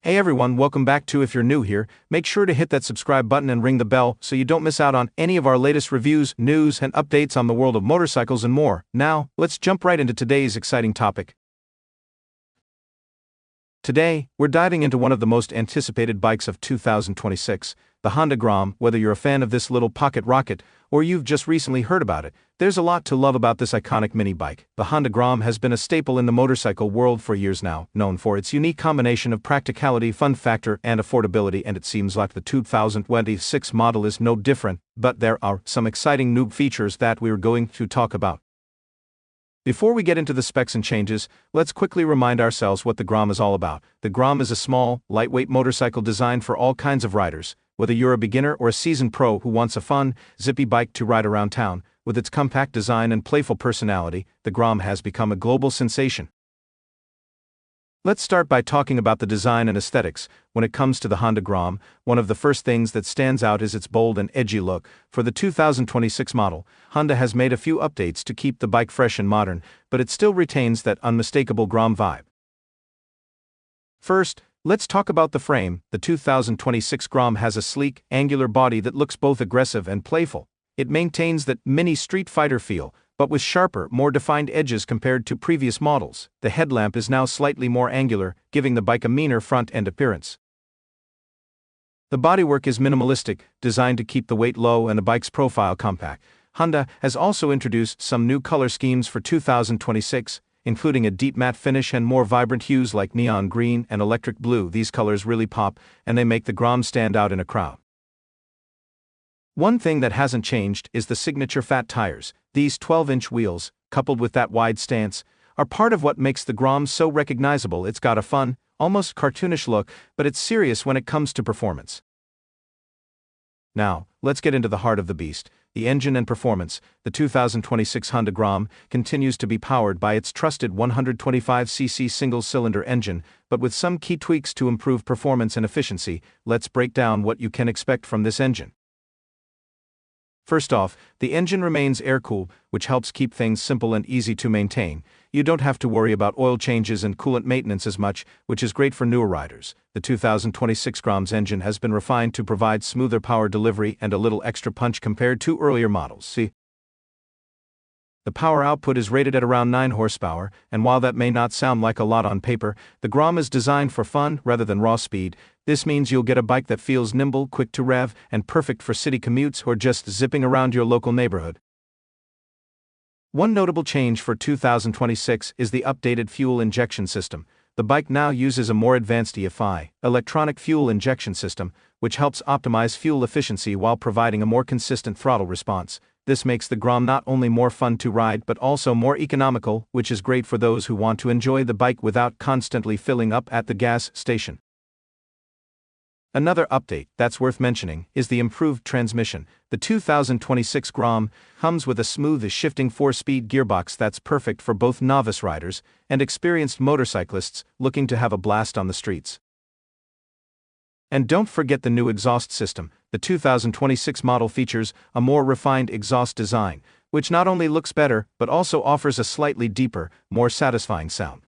Hey everyone, welcome back to. If you're new here, make sure to hit that subscribe button and ring the bell so you don't miss out on any of our latest reviews, news, and updates on the world of motorcycles and more. Now, let's jump right into today's exciting topic. Today, we're diving into one of the most anticipated bikes of 2026, the Honda Grom. Whether you're a fan of this little pocket rocket, or you've just recently heard about it, there's a lot to love about this iconic mini bike. The Honda Grom has been a staple in the motorcycle world for years now, known for its unique combination of practicality, fun factor, and affordability, and it seems like the 2026 model is no different, but there are some exciting new features that we're going to talk about. Before we get into the specs and changes, let's quickly remind ourselves what the Grom is all about. The Grom is a small, lightweight motorcycle designed for all kinds of riders, whether you're a beginner or a seasoned pro who wants a fun, zippy bike to ride around town. With its compact design and playful personality, the Grom has become a global sensation. Let's start by talking about the design and aesthetics. When it comes to the Honda Grom, one of the first things that stands out is its bold and edgy look. For the 2026 model, Honda has made a few updates to keep the bike fresh and modern, but it still retains that unmistakable Grom vibe. First, let's talk about the frame. The 2026 Grom has a sleek, angular body that looks both aggressive and playful. It maintains that mini street fighter feel, but with sharper, more defined edges compared to previous models. The headlamp is now slightly more angular, giving the bike a meaner front-end appearance. The bodywork is minimalistic, designed to keep the weight low and the bike's profile compact. Honda has also introduced some new color schemes for 2026, including a deep matte finish and more vibrant hues like neon green and electric blue. These colors really pop, and they make the Grom stand out in a crowd. One thing that hasn't changed is the signature fat tires. These 12-inch wheels, coupled with that wide stance, are part of what makes the Grom so recognizable. It's got a fun, almost cartoonish look, but it's serious when it comes to performance. Now, let's get into the heart of the beast, the engine and performance. The 2026 Honda Grom continues to be powered by its trusted 125cc single-cylinder engine, but with some key tweaks to improve performance and efficiency. Let's break down what you can expect from this engine. First off, the engine remains air-cooled, which helps keep things simple and easy to maintain. You don't have to worry about oil changes and coolant maintenance as much, which is great for newer riders. The 2026 Grom's engine has been refined to provide smoother power delivery and a little extra punch compared to earlier models. The power output is rated at around 9 horsepower, and while that may not sound like a lot on paper, the Grom is designed for fun rather than raw speed. This means you'll get a bike that feels nimble, quick to rev, and perfect for city commutes or just zipping around your local neighborhood. One notable change for 2026 is the updated fuel injection system. The bike now uses a more advanced EFI, electronic fuel injection system, which helps optimize fuel efficiency while providing a more consistent throttle response. This makes the Grom not only more fun to ride but also more economical, which is great for those who want to enjoy the bike without constantly filling up at the gas station. Another update that's worth mentioning is the improved transmission. The 2026 Grom comes with a smooth shifting 4-speed gearbox that's perfect for both novice riders and experienced motorcyclists looking to have a blast on the streets. And don't forget the new exhaust system. The 2026 model features a more refined exhaust design, which not only looks better but also offers a slightly deeper, more satisfying sound.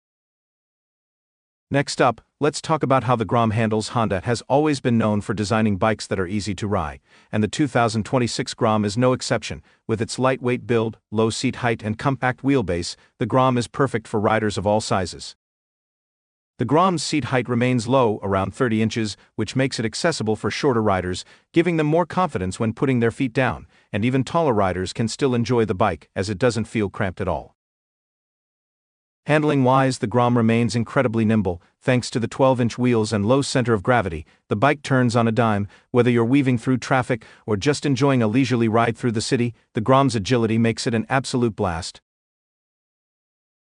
Next up, let's talk about how the Grom handles. Honda has always been known for designing bikes that are easy to ride, and the 2026 Grom is no exception. With its lightweight build, low seat height, and compact wheelbase, the Grom is perfect for riders of all sizes. The Grom's seat height remains low, around 30 inches, which makes it accessible for shorter riders, giving them more confidence when putting their feet down, and even taller riders can still enjoy the bike, as it doesn't feel cramped at all. Handling-wise, the Grom remains incredibly nimble. Thanks to the 12-inch wheels and low center of gravity, the bike turns on a dime. Whether you're weaving through traffic or just enjoying a leisurely ride through the city, the Grom's agility makes it an absolute blast.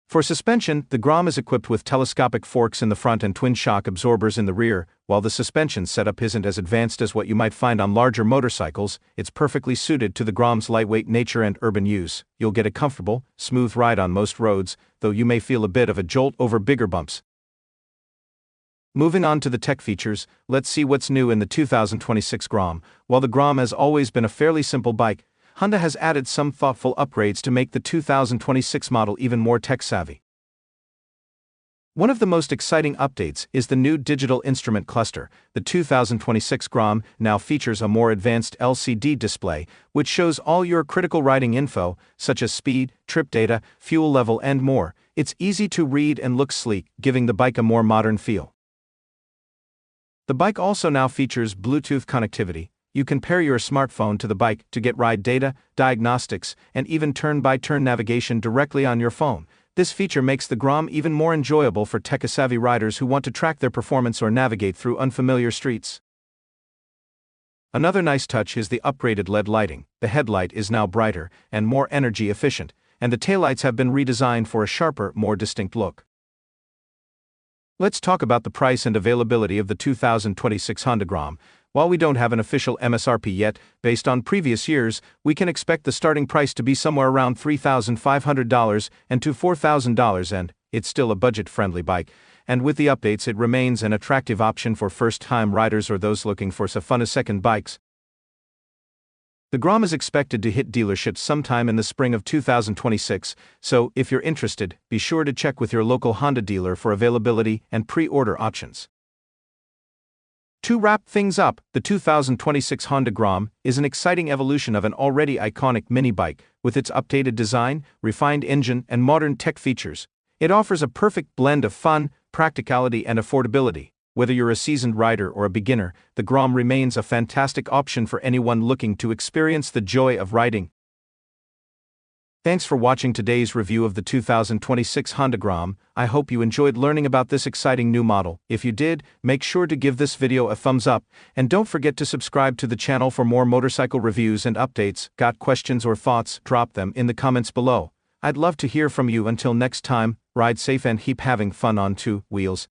For suspension, the Grom is equipped with telescopic forks in the front and twin shock absorbers in the rear. While the suspension setup isn't as advanced as what you might find on larger motorcycles, it's perfectly suited to the Grom's lightweight nature and urban use. You'll get a comfortable, smooth ride on most roads, though you may feel a bit of a jolt over bigger bumps. Moving on to the tech features, let's see what's new in the 2026 Grom. While the Grom has always been a fairly simple bike, Honda has added some thoughtful upgrades to make the 2026 model even more tech-savvy. One of the most exciting updates is the new digital instrument cluster. The 2026 Grom now features a more advanced LCD display, which shows all your critical riding info, such as speed, trip data, fuel level, and more. It's easy to read and looks sleek, giving the bike a more modern feel. The bike also now features Bluetooth connectivity. You can pair your smartphone to the bike to get ride data, diagnostics, and even turn-by-turn navigation directly on your phone. This feature makes the Grom even more enjoyable for tech-savvy riders who want to track their performance or navigate through unfamiliar streets. Another nice touch is the upgraded LED lighting. The headlight is now brighter and more energy efficient, and the taillights have been redesigned for a sharper, more distinct look. Let's talk about the price and availability of the 2026 Honda Grom. While we don't have an official MSRP yet, based on previous years, we can expect the starting price to be somewhere around $3,500 and to $4,000, and it's still a budget-friendly bike. And with the updates, it remains an attractive option for first-time riders or those looking for some fun second bikes. The Grom is expected to hit dealerships sometime in the spring of 2026, so if you're interested, be sure to check with your local Honda dealer for availability and pre-order options. To wrap things up, the 2026 Honda Grom is an exciting evolution of an already iconic mini bike. With its updated design, refined engine, and modern tech features, it offers a perfect blend of fun, practicality, and affordability. Whether you're a seasoned rider or a beginner, the Grom remains a fantastic option for anyone looking to experience the joy of riding. Thanks for watching today's review of the 2026 Honda Grom. I hope you enjoyed learning about this exciting new model. If you did, make sure to give this video a thumbs up, and don't forget to subscribe to the channel for more motorcycle reviews and updates. Got questions or thoughts? Drop them in the comments below. I'd love to hear from you. Until next time, ride safe and keep having fun on two wheels.